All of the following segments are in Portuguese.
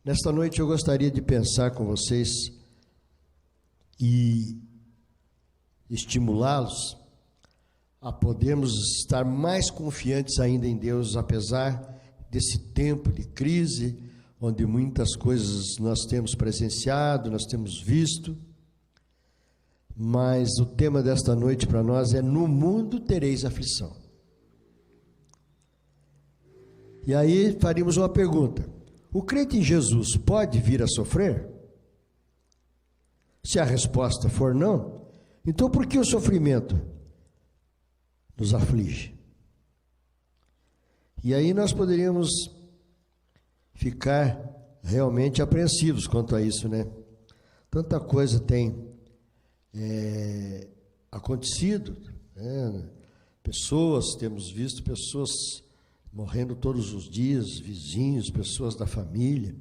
Nesta noite eu gostaria de pensar com vocês e estimulá-los a podermos estar mais confiantes ainda em Deus, apesar desse tempo de crise, onde muitas coisas nós temos presenciado, nós temos visto, mas o tema desta noite para nós é: no mundo tereis aflição. E aí faríamos uma pergunta: o crente em Jesus pode vir a sofrer? Se a resposta for não, então por que o sofrimento nos aflige? E aí nós poderíamos ficar realmente apreensivos quanto a isso, né? Tanta coisa tem acontecido, né? Temos visto pessoas morrendo todos os dias, vizinhos, pessoas da família.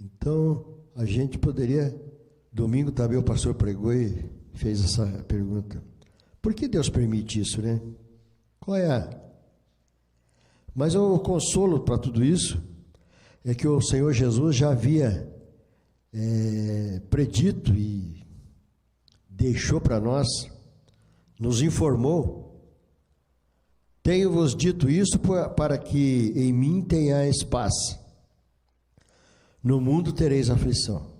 Então, a gente poderia... Domingo também o pastor pregou e fez essa pergunta: por que Deus permite isso, né? Qual é a... Mas o consolo para tudo isso é que o Senhor Jesus já havia predito e deixou para nós, nos informou: tenho-vos dito isso para que em mim tenhais paz. No mundo tereis aflição,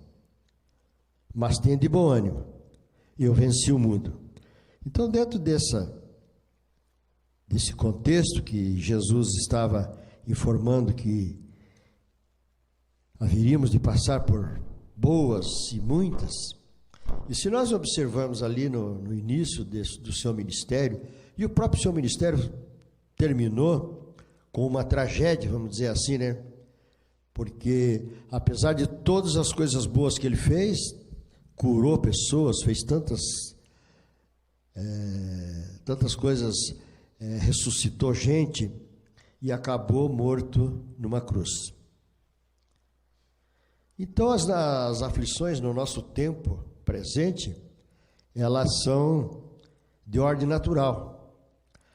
mas tende bom ânimo, eu venci o mundo. Então, dentro desse contexto que Jesus estava informando que haveríamos de passar por boas e muitas, e se nós observarmos ali no início do seu ministério, e o próprio seu ministério terminou com uma tragédia, vamos dizer assim, né? Porque apesar de todas as coisas boas que ele fez, curou pessoas, fez tantas coisas, ressuscitou gente e acabou morto numa cruz. Então as aflições no nosso tempo presente, elas são de ordem natural.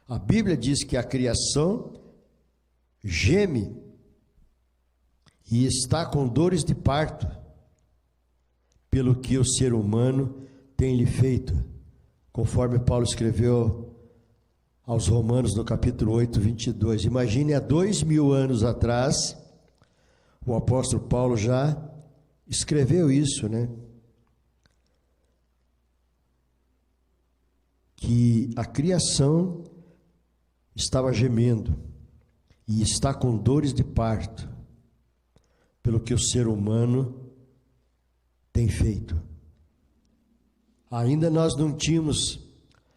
A Bíblia diz que a criação geme e está com dores de parto pelo que o ser humano tem lhe feito, conforme Paulo escreveu aos Romanos no capítulo 8, 22. Imagine, há 2000 anos atrás, o apóstolo Paulo já escreveu isso, né? Que a criação estava gemendo e está com dores de parto pelo que o ser humano tem feito. Ainda nós não tínhamos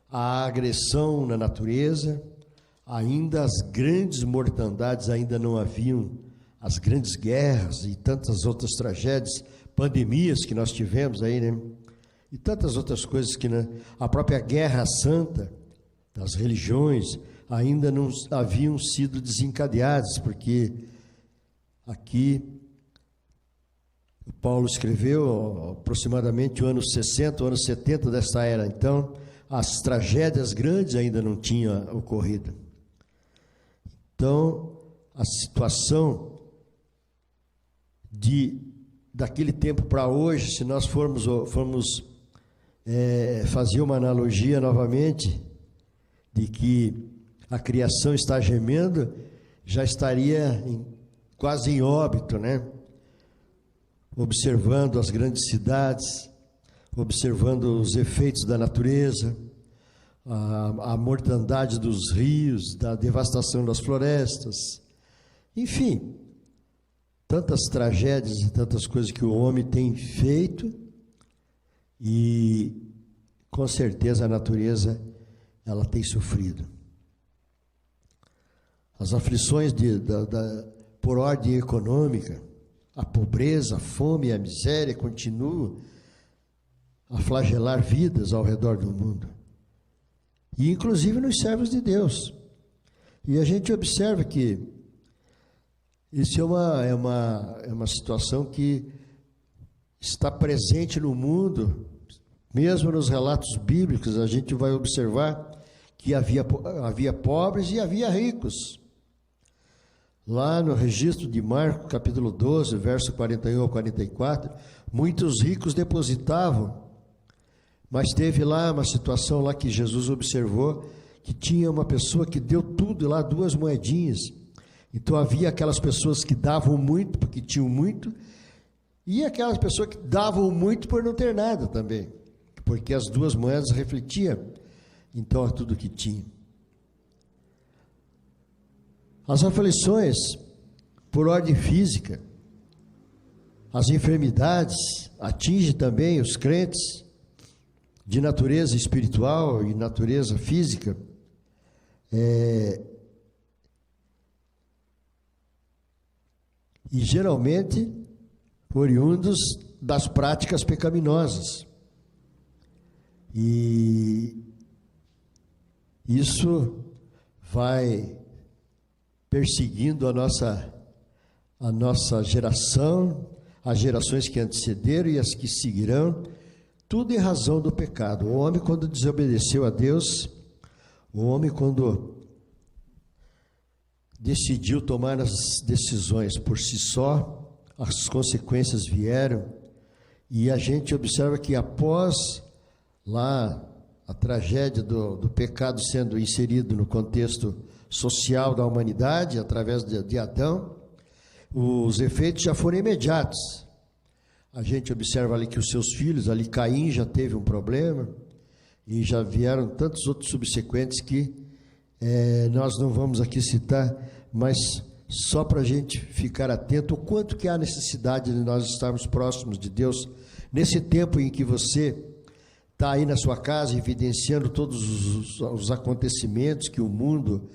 a agressão na natureza, ainda as grandes mortandades ainda não haviam, as grandes guerras e tantas outras tragédias, pandemias que nós tivemos aí, né? E tantas outras coisas que, né? A própria guerra santa das religiões ainda não haviam sido desencadeadas, porque aqui Paulo escreveu aproximadamente o ano 60, o ano 70 desta era. Então, as tragédias grandes ainda não tinham ocorrido. Então, a situação daquele tempo para hoje, se nós formos fazer uma analogia novamente, de que a criação está gemendo, já estaria quase em óbito, né? Observando as grandes cidades, observando os efeitos da natureza, a mortandade dos rios, da devastação das florestas, enfim, tantas tragédias e tantas coisas que o homem tem feito, e com certeza a natureza ela tem sofrido. As aflições por ordem econômica, a pobreza, a fome e a miséria continuam a flagelar vidas ao redor do mundo, e inclusive nos servos de Deus. E a gente observa que isso é uma situação que está presente no mundo, mesmo nos relatos bíblicos. A gente vai observar que havia pobres e havia ricos. Lá no registro de Marcos, capítulo 12, verso 41 ao 44, muitos ricos depositavam, mas teve lá uma situação lá que Jesus observou, que tinha uma pessoa que deu tudo lá, 2 moedinhas. Então havia aquelas pessoas que davam muito porque tinham muito, e aquelas pessoas que davam muito por não ter nada também, porque as 2 moedas refletiam então a tudo que tinha. As aflições por ordem física, as enfermidades atingem também os crentes de natureza espiritual e natureza física. E geralmente oriundos das práticas pecaminosas. E isso vai perseguindo a nossa geração, as gerações que antecederam e as que seguirão, tudo em razão do pecado. O homem, quando desobedeceu a Deus, o homem, quando decidiu tomar as decisões por si só, as consequências vieram, e a gente observa que após lá a tragédia do pecado sendo inserido no contexto social da humanidade, através de Adão, os efeitos já foram imediatos. A gente observa ali que os seus filhos, ali Caim já teve um problema, e já vieram tantos outros subsequentes que nós não vamos aqui citar, mas só para a gente ficar atento o quanto que há necessidade de nós estarmos próximos de Deus, nesse tempo em que você está aí na sua casa evidenciando todos os acontecimentos que o mundo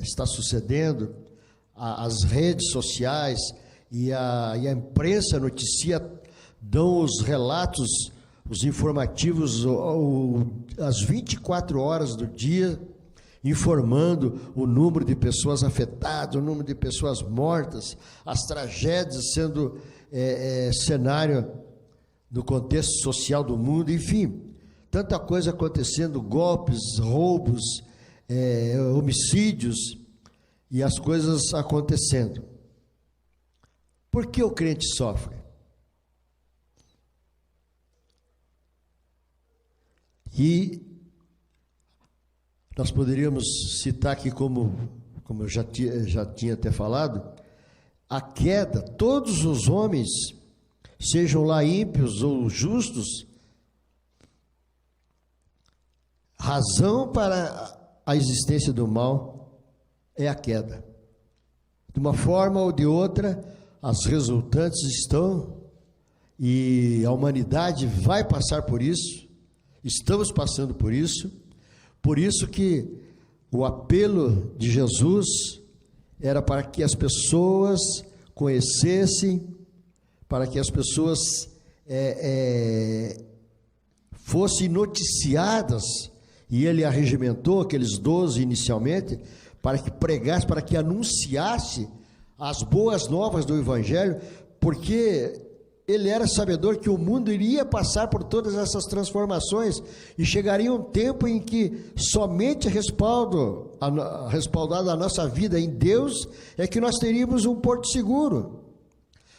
está sucedendo, as redes sociais e a imprensa noticia, dão os relatos, os informativos às 24 horas do dia, informando o número de pessoas afetadas, o número de pessoas mortas, as tragédias sendo cenário no contexto social do mundo, enfim, tanta coisa acontecendo, golpes, roubos, homicídios, e as coisas acontecendo. Por que o crente sofre? E nós poderíamos citar aqui, como eu já tinha até falado, a queda, todos os homens, sejam lá ímpios ou justos, razão para a existência do mal é a queda. De uma forma ou de outra, as resultantes estão, e a humanidade vai passar por isso, estamos passando por isso que o apelo de Jesus era para que as pessoas conhecessem, para que as pessoas fossem noticiadas, e ele arregimentou aqueles 12 inicialmente, para que pregasse, para que anunciasse as boas novas do Evangelho, porque ele era sabedor que o mundo iria passar por todas essas transformações, e chegaria um tempo em que somente respaldado a nossa vida em Deus é que nós teríamos um porto seguro.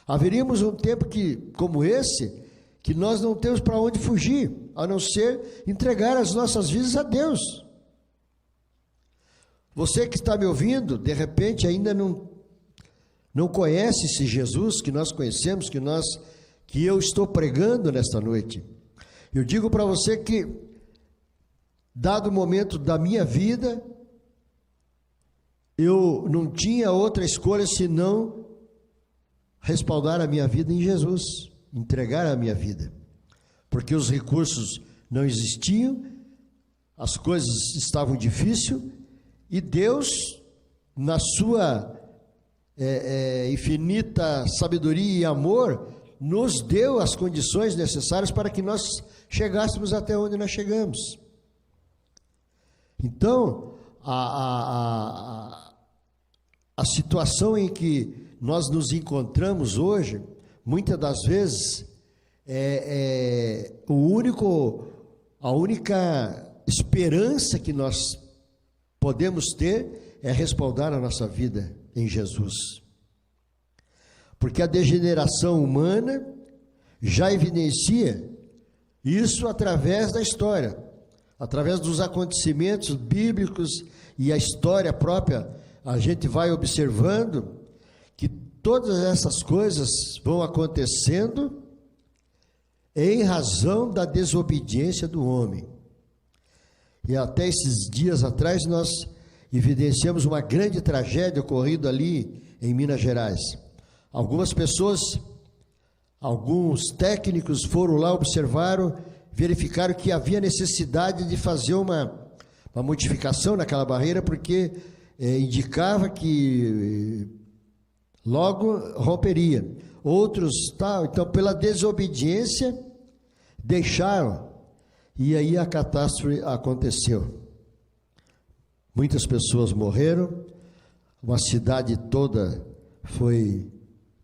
Haveríamos um tempo como esse, que nós não temos para onde fugir, a não ser entregar as nossas vidas a Deus. Você que está me ouvindo, de repente ainda não conhece esse Jesus que nós conhecemos, que eu estou pregando nesta noite. Eu digo para você que, dado o momento da minha vida, eu não tinha outra escolha senão respaldar a minha vida em Jesus, entregar a minha vida, porque os recursos não existiam, as coisas estavam difíceis, e Deus, na sua infinita sabedoria e amor, nos deu as condições necessárias para que nós chegássemos até onde nós chegamos. Então, a situação em que nós nos encontramos hoje, muitas das vezes, a única esperança que nós podemos ter é respaldar a nossa vida em Jesus. Porque a degeneração humana já evidencia isso através da história, através dos acontecimentos bíblicos e a história própria. A gente vai observando que todas essas coisas vão acontecendo em razão da desobediência do homem. E até esses dias atrás nós evidenciamos uma grande tragédia ocorrida ali em Minas Gerais. Algumas pessoas, alguns técnicos foram lá, observaram, verificaram que havia necessidade de fazer uma modificação naquela barreira, porque indicava que logo romperia. Outros, então pela desobediência, deixaram, e aí a catástrofe aconteceu. Muitas pessoas morreram, uma cidade toda foi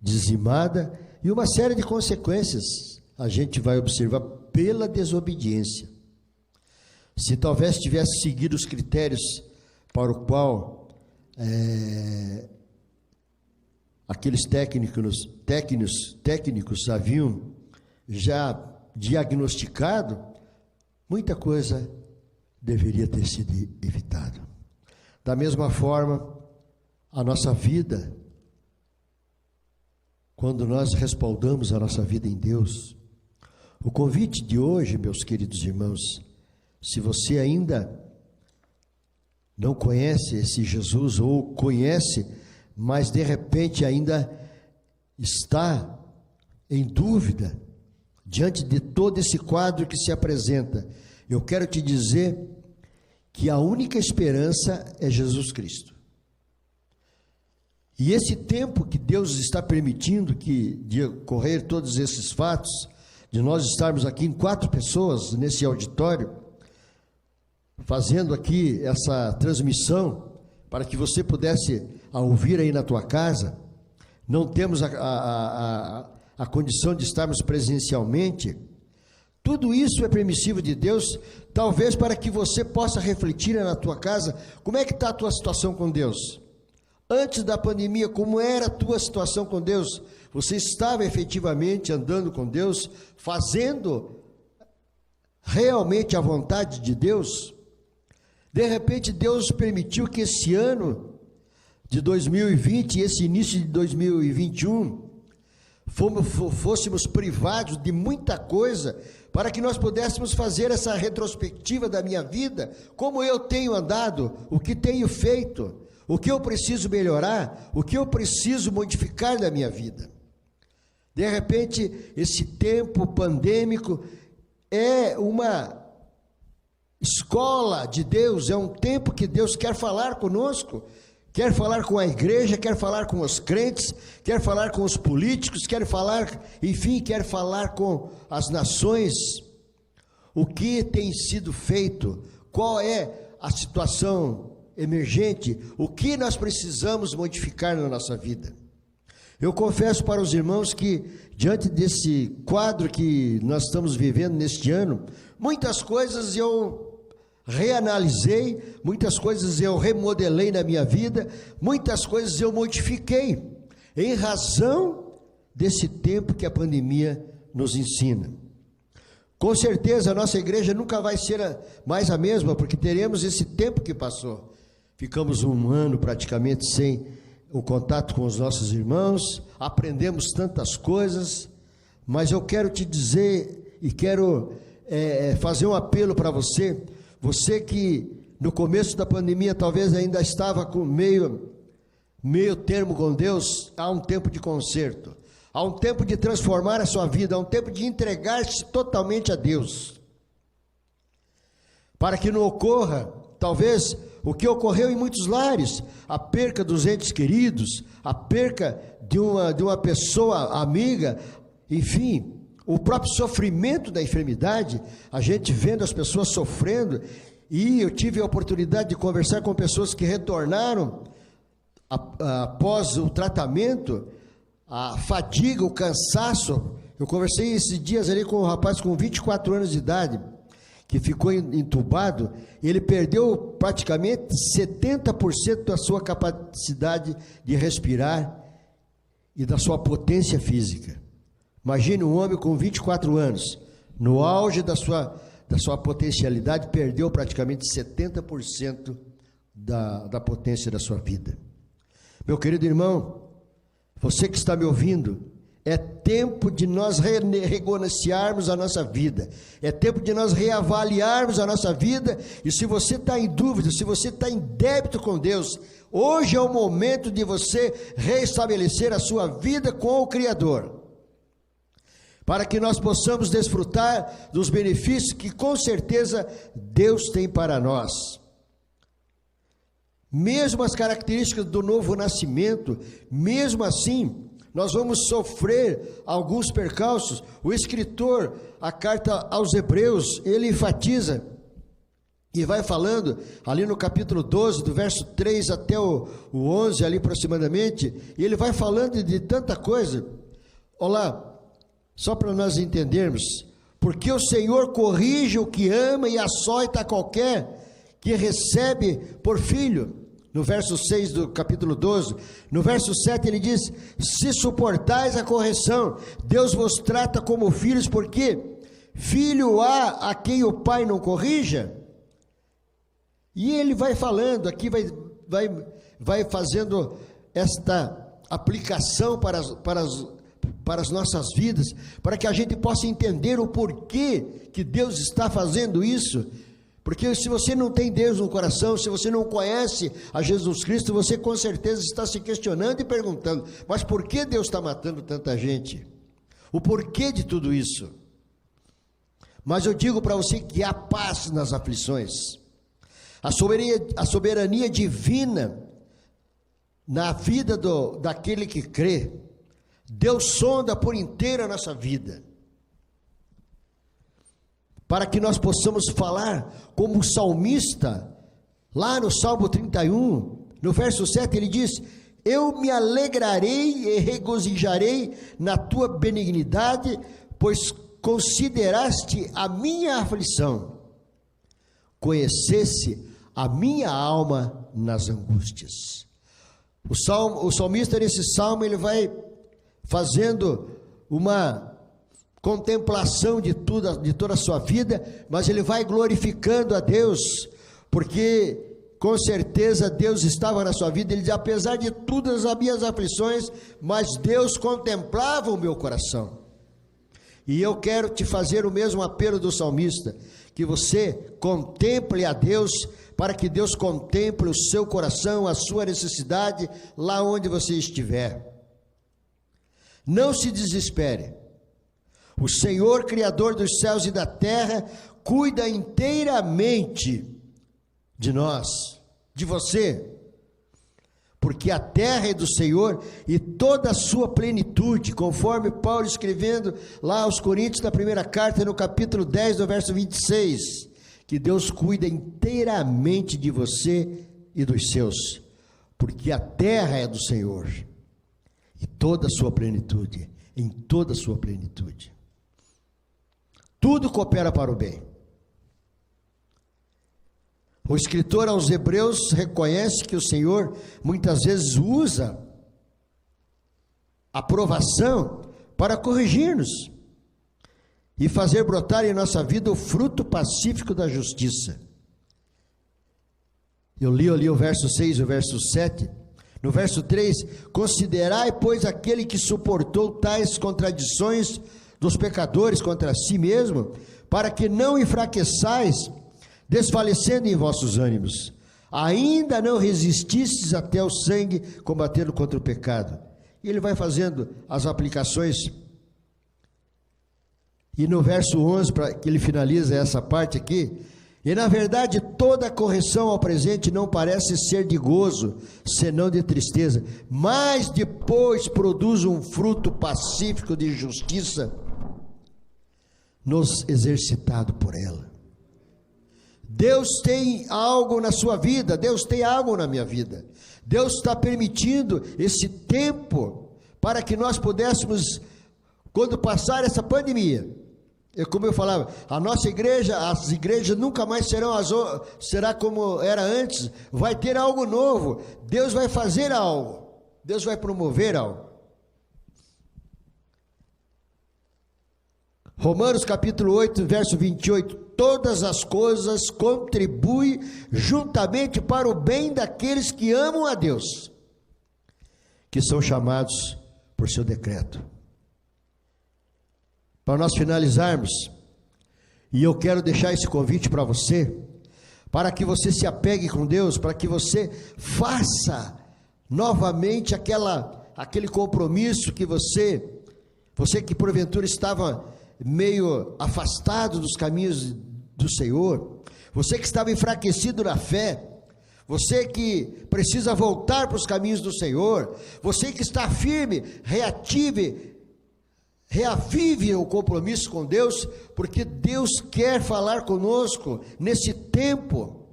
dizimada, e uma série de consequências a gente vai observar pela desobediência. Se talvez tivesse seguido os critérios para o qual aqueles técnicos haviam já diagnosticado, muita coisa deveria ter sido evitada. Da mesma forma, a nossa vida, quando nós respaldamos a nossa vida em Deus, o convite de hoje, meus queridos irmãos, se você ainda não conhece esse Jesus, ou conhece, mas de repente ainda está em dúvida diante de todo esse quadro que se apresenta, eu quero te dizer que a única esperança é Jesus Cristo. E esse tempo que Deus está permitindo de ocorrer todos esses fatos, de nós estarmos aqui em 4 pessoas nesse auditório, fazendo aqui essa transmissão, para que você pudesse ouvir aí na tua casa, não temos a condição de estarmos presencialmente, tudo isso é permissivo de Deus, talvez para que você possa refletir na tua casa, como é que está a tua situação com Deus? Antes da pandemia, como era a tua situação com Deus? Você estava efetivamente andando com Deus, fazendo realmente a vontade de Deus? De repente Deus permitiu que esse ano de 2020 e esse início de 2021 fôssemos privados de muita coisa, para que nós pudéssemos fazer essa retrospectiva da minha vida, como eu tenho andado, o que tenho feito, o que eu preciso melhorar, o que eu preciso modificar da minha vida. De repente, esse tempo pandêmico é uma escola de Deus, é um tempo que Deus quer falar conosco, quer falar com a igreja, quer falar com os crentes, quer falar com os políticos, quer falar, enfim, quer falar com as nações. O que tem sido feito? Qual é a situação emergente? O que nós precisamos modificar na nossa vida? Eu confesso para os irmãos que, diante desse quadro que nós estamos vivendo neste ano, muitas coisas eu reanalisei, muitas coisas eu remodelei na minha vida, muitas coisas eu modifiquei, em razão desse tempo que a pandemia nos ensina. Com certeza a nossa igreja nunca vai ser mais a mesma, porque teremos esse tempo que passou. Ficamos um ano praticamente sem o contato com os nossos irmãos, aprendemos tantas coisas, mas eu quero te dizer e quero fazer um apelo para você, você que no começo da pandemia talvez ainda estava com meio termo com Deus, há um tempo de conserto, há um tempo de transformar a sua vida, há um tempo de entregar-se totalmente a Deus, para que não ocorra, talvez, o que ocorreu em muitos lares, a perca dos entes queridos, a perca de uma pessoa amiga, enfim, o próprio sofrimento da enfermidade, a gente vendo as pessoas sofrendo, e eu tive a oportunidade de conversar com pessoas que retornaram após o tratamento, a fadiga, o cansaço. Eu conversei esses dias ali com um rapaz com 24 anos de idade, que ficou entubado, ele perdeu praticamente 70% da sua capacidade de respirar e da sua potência física. Imagine um homem com 24 anos, no auge da sua potencialidade, perdeu praticamente 70% da potência da sua vida. Meu querido irmão, você que está me ouvindo, é tempo de nós renegociarmos a nossa vida, é tempo de nós reavaliarmos a nossa vida, e se você está em dúvida, se você está em débito com Deus, hoje é o momento de você restabelecer a sua vida com o Criador, para que nós possamos desfrutar dos benefícios que com certeza Deus tem para nós. Mesmo as características do novo nascimento, mesmo assim, nós vamos sofrer alguns percalços. O escritor, a carta aos Hebreus, ele enfatiza e vai falando, ali no capítulo 12, do verso 3 até o 11, ali aproximadamente, e ele vai falando de tanta coisa. Olá, só para nós entendermos, porque o Senhor corrige o que ama e açoita qualquer que recebe por filho. No verso 6 do capítulo 12, no verso 7 ele diz, se suportais a correção, Deus vos trata como filhos, porque filho há a quem o pai não corrija? E ele vai falando, aqui vai fazendo esta aplicação para as nossas vidas, para que a gente possa entender o porquê que Deus está fazendo isso. Porque se você não tem Deus no coração, se você não conhece a Jesus Cristo, você com certeza está se questionando e perguntando, mas por que Deus está matando tanta gente? O porquê de tudo isso? Mas eu digo para você que há paz nas aflições. A soberania divina na vida daquele que crê. Deus sonda por inteiro a nossa vida, para que nós possamos falar como o salmista, lá no Salmo 31, no verso 7, ele diz, eu me alegrarei e regozijarei na tua benignidade, pois consideraste a minha aflição, conhecesse a minha alma nas angústias. O salmista, nesse salmo, ele vai fazendo uma contemplação de toda a sua vida, mas ele vai glorificando a Deus, porque com certeza Deus estava na sua vida. Ele diz, apesar de todas as minhas aflições, mas Deus contemplava o meu coração. E eu quero te fazer o mesmo apelo do salmista, que você contemple a Deus, para que Deus contemple o seu coração, a sua necessidade, lá onde você estiver. Não se desespere. O Senhor, Criador dos céus e da terra, cuida inteiramente de nós, de você, porque a terra é do Senhor e toda a sua plenitude, conforme Paulo escrevendo lá aos Coríntios, na primeira carta, no capítulo 10, no verso 26, que Deus cuida inteiramente de você e dos seus, porque a terra é do Senhor e toda a sua plenitude, em toda a sua plenitude. Tudo coopera para o bem. O escritor aos Hebreus reconhece que o Senhor muitas vezes usa a provação para corrigir-nos e fazer brotar em nossa vida o fruto pacífico da justiça. Eu li ali o verso 6 e o verso 7. No verso 3, considerai, pois, aquele que suportou tais contradições dos pecadores contra si mesmo, para que não enfraqueçais, desfalecendo em vossos ânimos, ainda não resististes até o sangue, combatendo contra o pecado. E ele vai fazendo as aplicações, e no verso 11, para que ele finaliza essa parte aqui, e na verdade toda correção ao presente não parece ser de gozo, senão de tristeza, mas depois produz um fruto pacífico de justiça, nos exercitado por ela. Deus tem algo na sua vida, Deus tem algo na minha vida. Deus está permitindo esse tempo para que nós pudéssemos, quando passar essa pandemia, Como eu falava, a nossa igreja, as igrejas nunca mais será como era antes, vai ter algo novo, Deus vai fazer algo, Deus vai promover algo. Romanos capítulo 8, verso 28, todas as coisas contribuem juntamente para o bem daqueles que amam a Deus, que são chamados por seu decreto. Para nós finalizarmos, e eu quero deixar esse convite para você, para que você se apegue com Deus, para que você faça novamente aquele compromisso que você que porventura estava meio afastado dos caminhos do Senhor, você que estava enfraquecido na fé, você que precisa voltar para os caminhos do Senhor, você que está firme, reavive o compromisso com Deus, porque Deus quer falar conosco nesse tempo.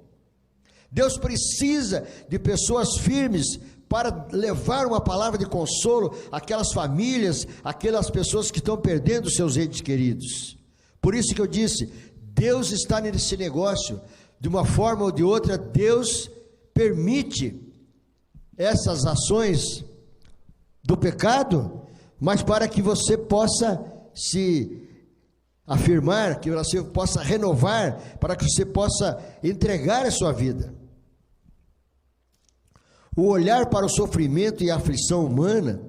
Deus precisa de pessoas firmes para levar uma palavra de consolo àquelas famílias, aquelas pessoas que estão perdendo seus entes queridos. Por isso que eu disse, Deus está nesse negócio, de uma forma ou de outra, Deus permite essas ações do pecado, mas para que você possa se afirmar, que você possa renovar, para que você possa entregar a sua vida. O olhar para o sofrimento e a aflição humana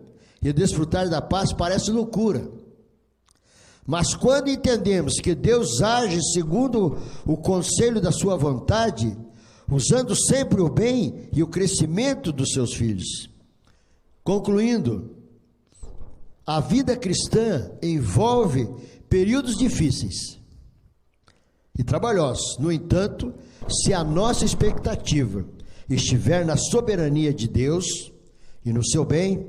e desfrutar da paz parece loucura. Mas quando entendemos que Deus age segundo o conselho da sua vontade, usando sempre o bem e o crescimento dos seus filhos. Concluindo, a vida cristã envolve períodos difíceis e trabalhosos. No entanto, se a nossa expectativa estiver na soberania de Deus e no seu bem,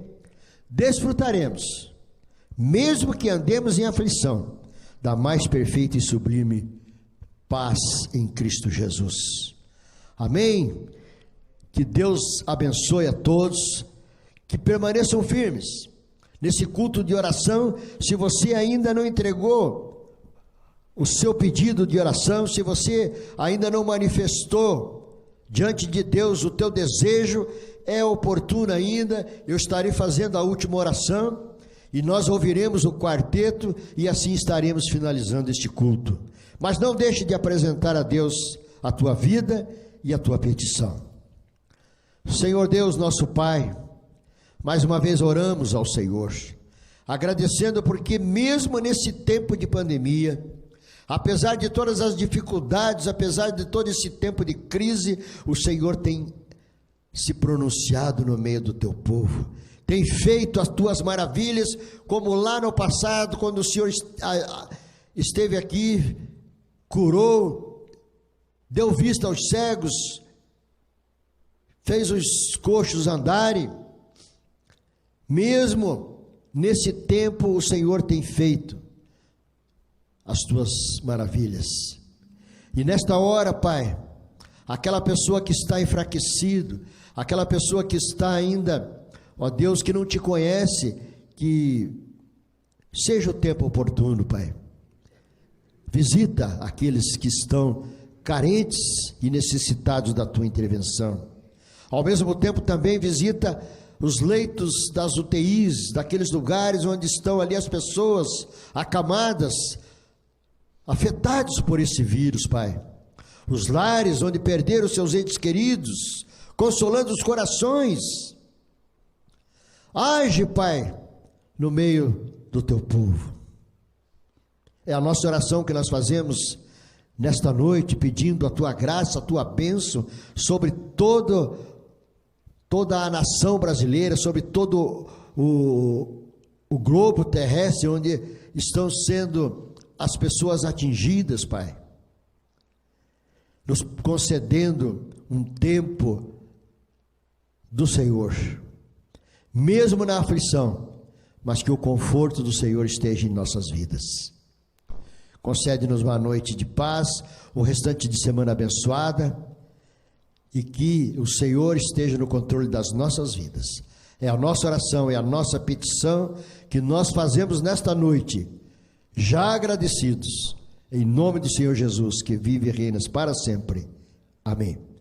desfrutaremos, mesmo que andemos em aflição, da mais perfeita e sublime paz em Cristo Jesus. Amém? Que Deus abençoe a todos, que permaneçam firmes nesse culto de oração. Se você ainda não entregou o seu pedido de oração, se você ainda não manifestou diante de Deus o teu desejo, é oportuno ainda. Eu estarei fazendo a última oração e nós ouviremos o quarteto e assim estaremos finalizando este culto. Mas não deixe de apresentar a Deus a tua vida e a tua petição. Senhor Deus, nosso Pai, mais uma vez oramos ao Senhor, agradecendo porque mesmo nesse tempo de pandemia, apesar de todas as dificuldades, apesar de todo esse tempo de crise, o Senhor tem se pronunciado no meio do teu povo, tem feito as tuas maravilhas, como lá no passado, quando o Senhor esteve aqui, curou, deu vista aos cegos, fez os coxos andarem. Mesmo nesse tempo o Senhor tem feito as tuas maravilhas. E nesta hora, Pai, aquela pessoa que está enfraquecido, aquela pessoa que está ainda, ó Deus, que não te conhece, que seja o tempo oportuno, Pai. Visita aqueles que estão carentes e necessitados da tua intervenção. Ao mesmo tempo também visita os leitos das UTIs, daqueles lugares onde estão ali as pessoas acamadas, afetados por esse vírus, Pai. Os lares onde perderam seus entes queridos, consolando os corações. Age, Pai, no meio do teu povo. É a nossa oração que nós fazemos nesta noite, pedindo a tua graça, a tua bênção sobre toda a nação brasileira, sobre todo o globo terrestre, onde estão sendo as pessoas atingidas, Pai, nos concedendo um tempo do Senhor, mesmo na aflição, mas que o conforto do Senhor esteja em nossas vidas. Concede-nos uma noite de paz, o restante de semana abençoada, e que o Senhor esteja no controle das nossas vidas. É a nossa oração, é a nossa petição que nós fazemos nesta noite, já agradecidos, em nome do Senhor Jesus, que vive e reina para sempre. Amém.